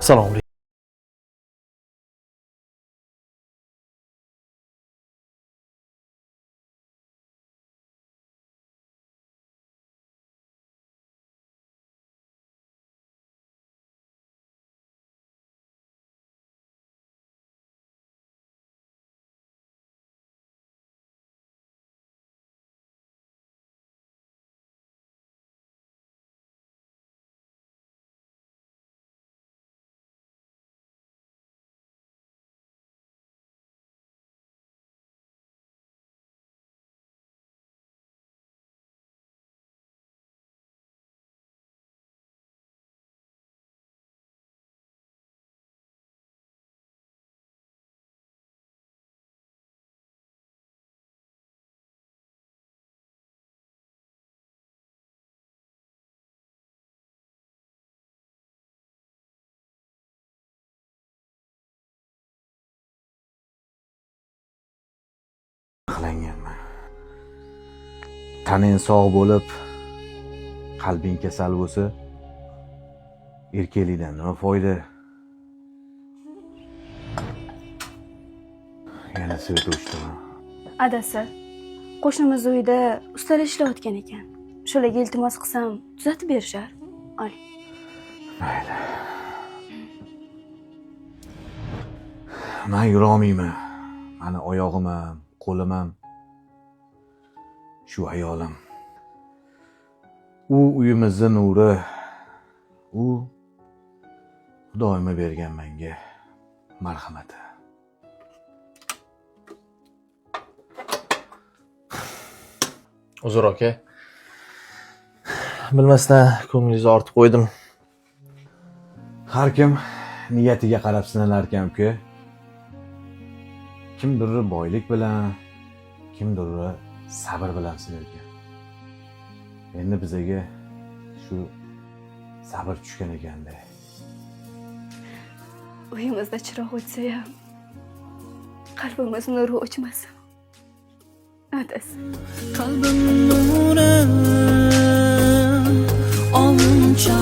Assalomu alaykum. Qilinganman. Taning sog' bo'lib, qalbing kasal bo'lsa, erkaklikdan nima foyda? Yana svet o'chdimi? Adasi, qo'shnimiz uyida ustalar ishlayotgan ekan. Shularga iltimos qilsam, tuzatib berishar. Oling. Mayli. Men yura olmayman. Mani oyog'im ham, qo'lim ham shu ayolim. U uyimizning nuri. U Xudoyim bergan menga marhamati. Uzr aka. Bilmasdan ko'nglingizni ortib qo'ydim. Har kim niyatiga qarab sinalar ekan-ku. Kimdir boylik bilan, kimdir sabr bilan sinarkan. Endi bizaga shu sabr tushgan ekanda. Uyimizda chiroq o'chsa ham, qalbimiz nuri o'chmasin. Adasi. Qalbim nuri, olmuncha